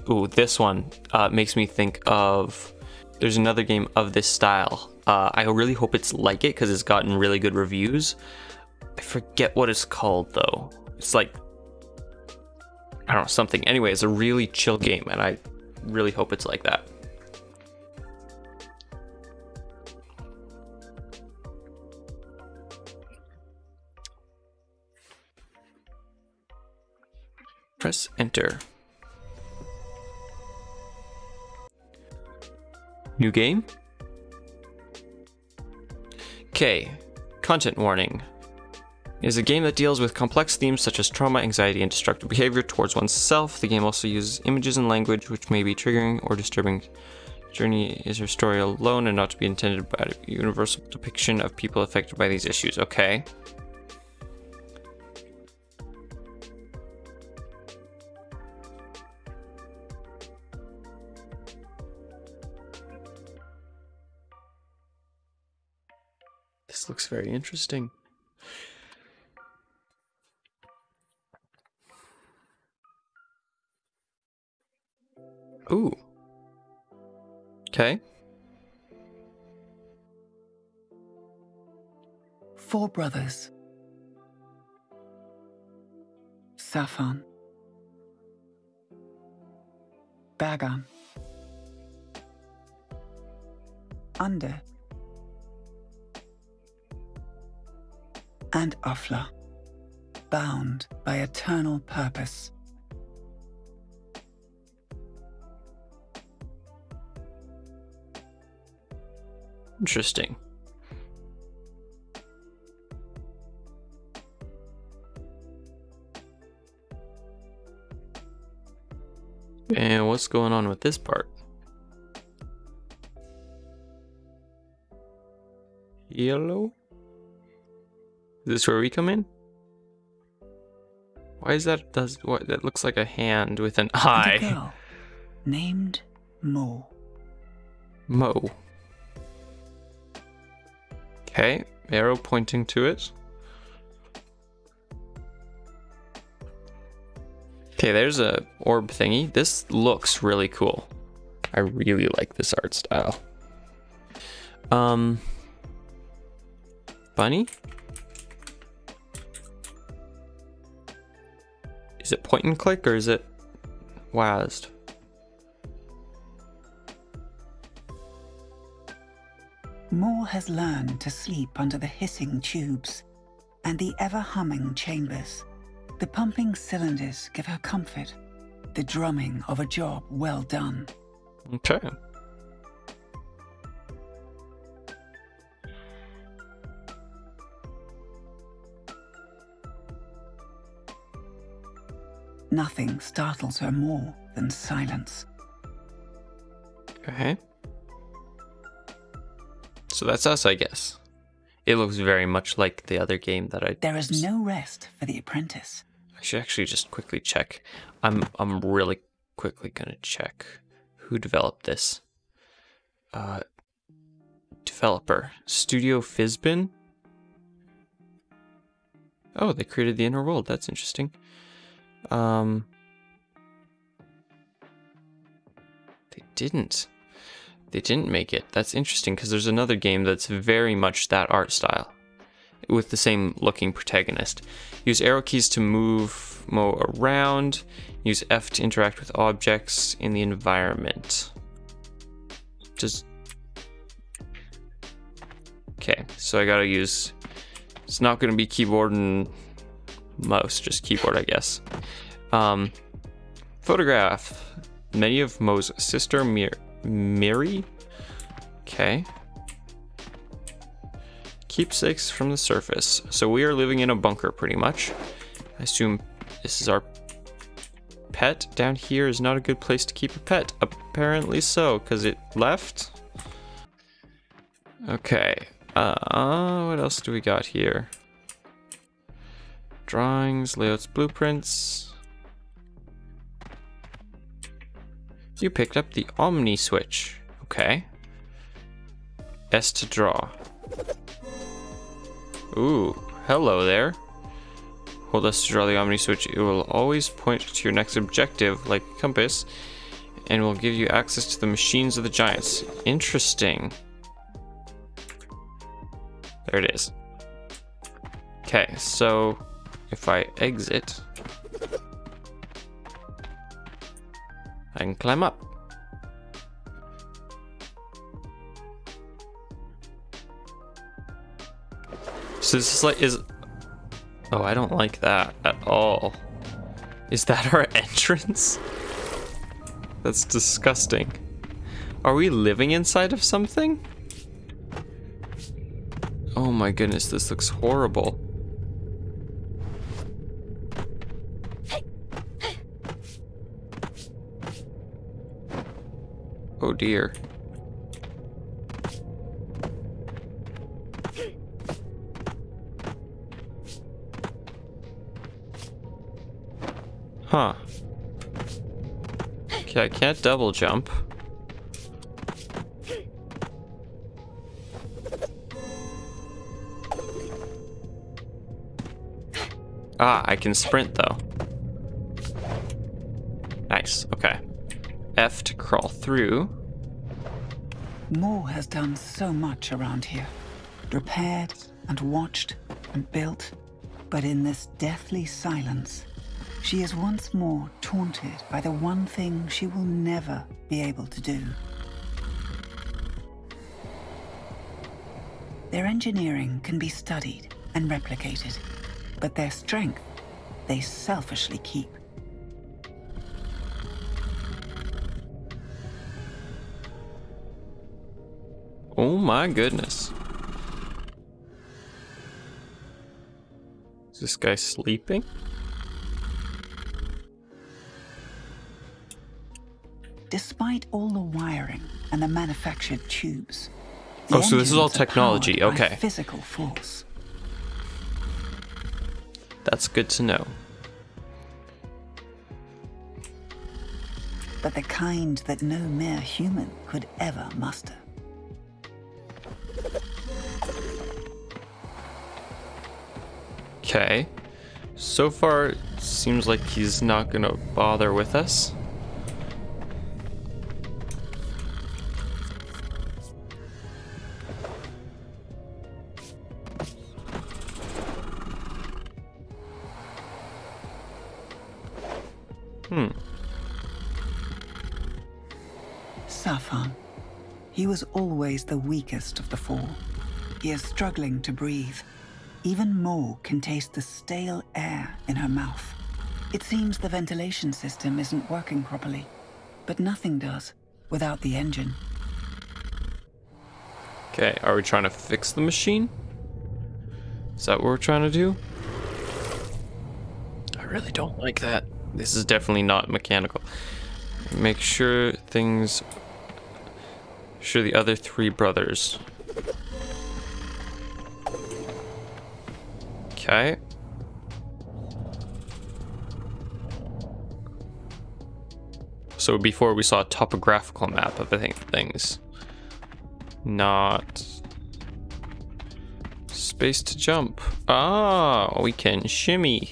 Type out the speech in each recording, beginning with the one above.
Ooh, this one makes me think of... There's another game of this style. I really hope it's like it because it's gotten really good reviews. I forget what it's called though. It's like, I don't know, something. Anyway, it's a really chill game and I really hope it's like that. Press enter. New game? Okay, content warning. It is a game that deals with complex themes such as trauma, anxiety, and destructive behavior towards oneself. The game also uses images and language which may be triggering or disturbing. Journey is her story alone and not to be intended by a universal depiction of people affected by these issues. Okay. This looks very interesting. Ooh. Okay. 4 brothers. Safan. Bagan. Under. And Afla, bound by eternal purpose. Interesting. And what's going on with this part? Yellow? Is this where we come in? Why is that? That looks like a hand with an eye. And a girl named Mo. Mo. Okay, arrow pointing to it. Okay, there's a orb thingy. This looks really cool. I really like this art style. Bunny? Is it point and click or is it WASD? Mo has learned to sleep under the hissing tubes and the ever-humming chambers. The pumping cylinders give her comfort, the drumming of a job well done. Okay. Nothing startles her more than silence. Okay. So that's us, I guess. It looks very much like the other game that I... There is no rest for the apprentice. I should actually just quickly check. I'm really quickly gonna check who developed this. Developer. Studio Fizbin? Oh, they created the Inner World. That's interesting. They didn't make it. That's interesting because there's another game that's very much that art style with the same looking protagonist. Use arrow keys to move Mo around. Use F to interact with objects in the environment. Just... Okay, so I gotta use... It's not gonna be keyboard and mouse, just keyboard, I guess. Photograph. Many of Mo's sister, Miri? Okay. Keepsakes from the surface. So we are living in a bunker, pretty much. I assume this is our pet. Down here is not a good place to keep a pet. Apparently so, because it left. Okay. What else do we got here? Drawings, layouts, blueprints. You picked up the Omni switch. Okay. S to draw. Ooh, hello there. Hold S to draw the Omni switch. It will always point to your next objective, like a compass. and will give you access to the machines of the giants. Interesting. There it is. Okay, so if I exit, I can climb up. So this is like, oh, I don't like that at all. Is that our entrance? That's disgusting. Are we living inside of something? Oh my goodness, this looks horrible. Oh dear. Huh. Okay, I can't double jump. Ah, I can sprint though. Nice, okay. F to crawl through. Moore has done so much around here. Repaired and watched and built. But in this deathly silence, she is once more taunted by the one thing she will never be able to do. Their engineering can be studied and replicated, but their strength they selfishly keep. Oh my goodness. Is this guy sleeping? Despite all the wiring and the manufactured tubes, oh, so this is all engines are technology, powered by okay. physical force. That's good to know. But the kind that no mere human could ever muster. Okay. So far, it seems like he's not gonna bother with us. Safan. He was always the weakest of the four. He is struggling to breathe. Even Mo can taste the stale air in her mouth. It seems the ventilation system isn't working properly, but nothing does without the engine. Okay, are we trying to fix the machine? Is that what we're trying to do? I really don't like that. This is definitely not mechanical. Make sure things... Sure the other three brothers. Okay. So before we saw a topographical map of things. Not... Space to jump. Ah, we can shimmy.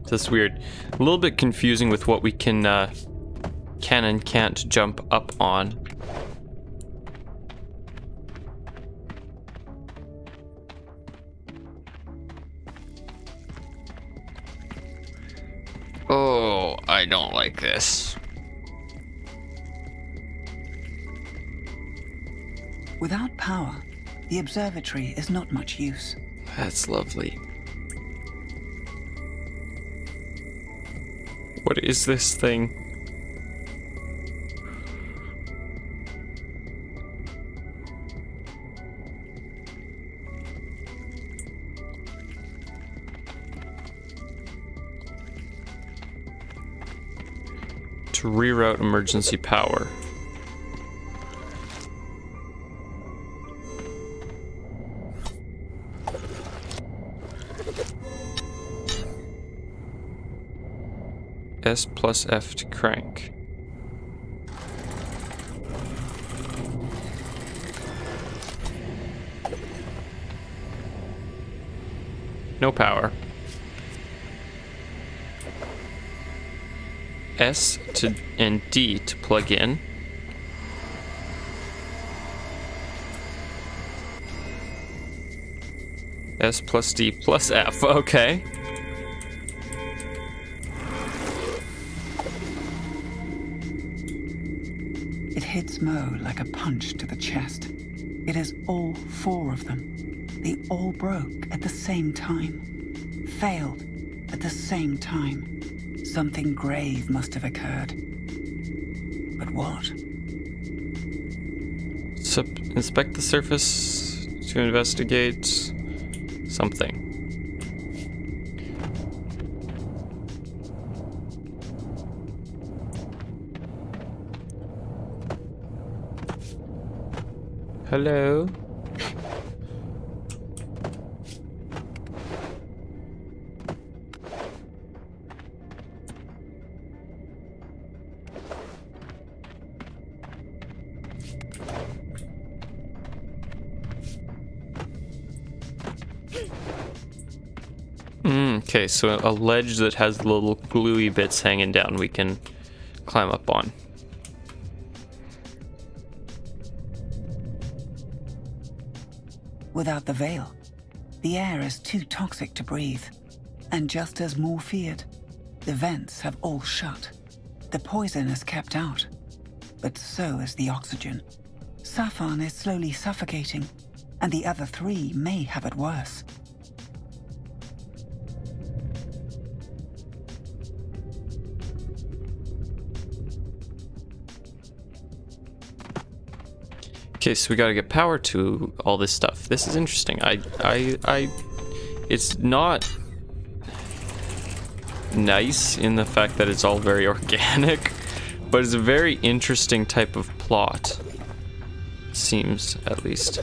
That's weird. A little bit confusing with what we can and can't jump up on. Oh, I don't like this. Without power, the observatory is not much use. That's lovely. What is this thing? To reroute emergency power. S plus F to crank. No power. S to and D to plug in. S plus D plus F, okay. It hits Mo like a punch to the chest. It is all four of them. They all broke at the same time. Failed at the same time. Something grave must have occurred. But what? Inspect the surface to investigate something. Hello? Okay, so a ledge that has little gluey bits hanging down we can climb up on. Without the veil, the air is too toxic to breathe. And just as Moore feared, the vents have all shut. The poison is kept out, but so is the oxygen. Safan is slowly suffocating, and the other three may have it worse. Okay, so we gotta get power to all this stuff. This is interesting. It's not nice in the fact that it's all very organic, but it's a very interesting type of plot. Seems, at least.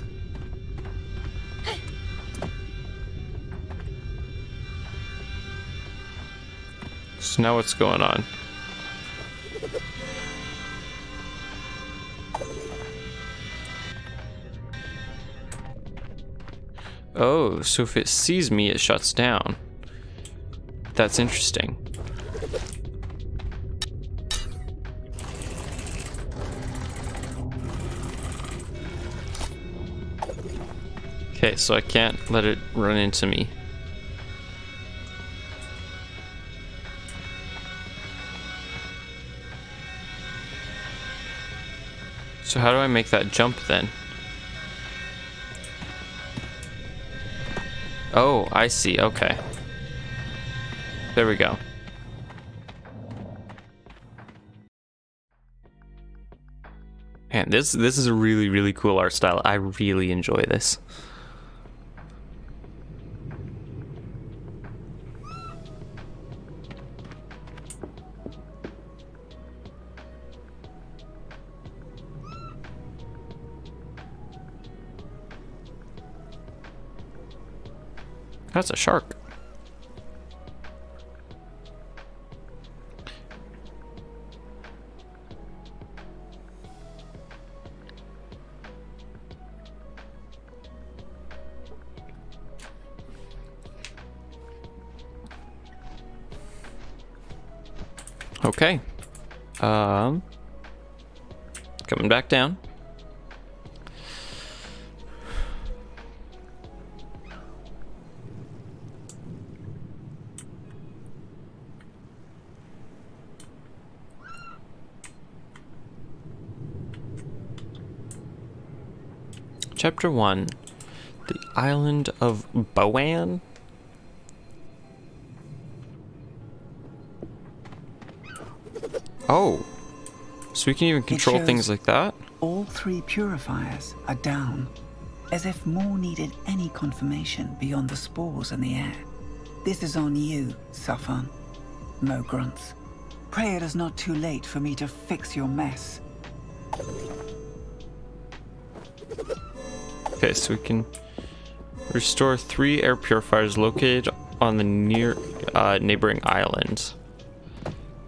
So now what's going on? Oh, so if it sees me, it shuts down. That's interesting. Okay, so I can't let it run into me. So how do I make that jump then? Oh, I see. Okay. There we go. Man, this is a really, really cool art style. I really enjoy this. That's a shark. Okay. Coming back down. Chapter 1, the island of Boan. Oh, so we can even control things like that? All three purifiers are down, as if Moore needed any confirmation beyond the spores in the air. This is on you, Safan. Mo grunts. Pray it is not too late for me to fix your mess. Okay, so we can restore 3 air purifiers located on the neighboring islands.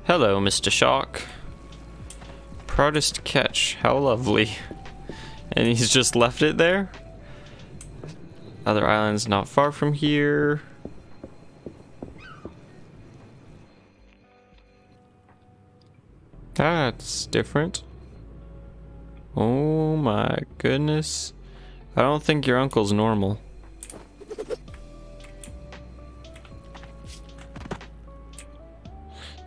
Hello, Mr. Shark. Proudest catch. How lovely. And he's just left it there? Other islands not far from here. That's different. Oh my goodness. I don't think your uncle's normal.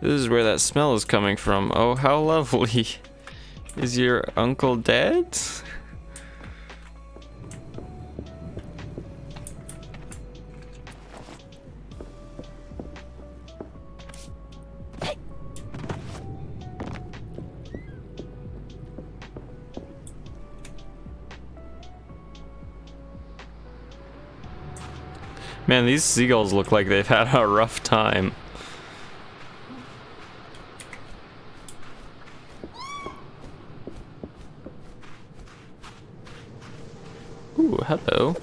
This is where that smell is coming from. Oh, how lovely. Is your uncle dead? Man, these seagulls look like they've had a rough time. Ooh, hello.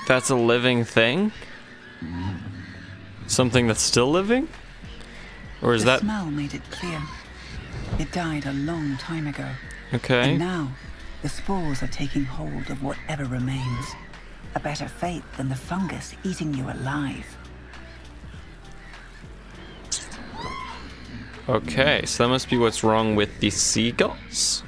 That's a living thing? Something that's still living? Or is the that... smell made it clear. It died a long time ago. Okay. And now, the spores are taking hold of whatever remains. A better fate than the fungus eating you alive. Okay, so that must be what's wrong with the seagulls?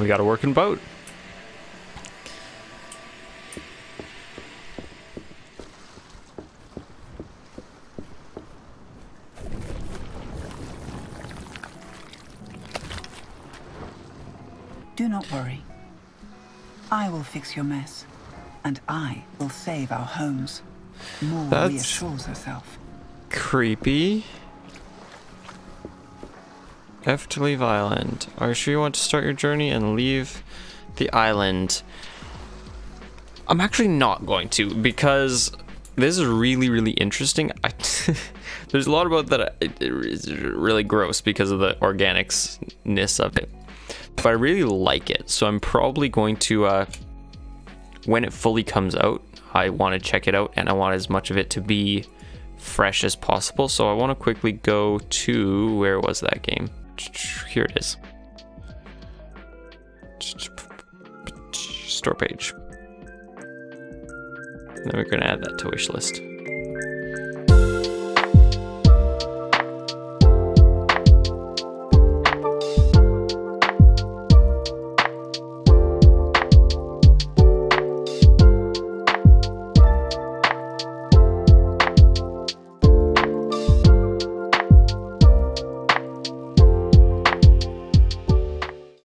We got a working boat. Do not worry. I will fix your mess, and I will save our homes. Moore That's reassures herself. creepy. F to leave island. Are you sure you want to start your journey and leave the island? I'm actually not going to, because this is really, really interesting. There's a lot about that it is really gross because of the organicsness of it. But I really like it, so I'm probably going to, when it fully comes out, I want to check it out, and I want as much of it to be fresh as possible. So I want to quickly go to, where was that game? Here it is. Store page. And then we're going to add that to wish list.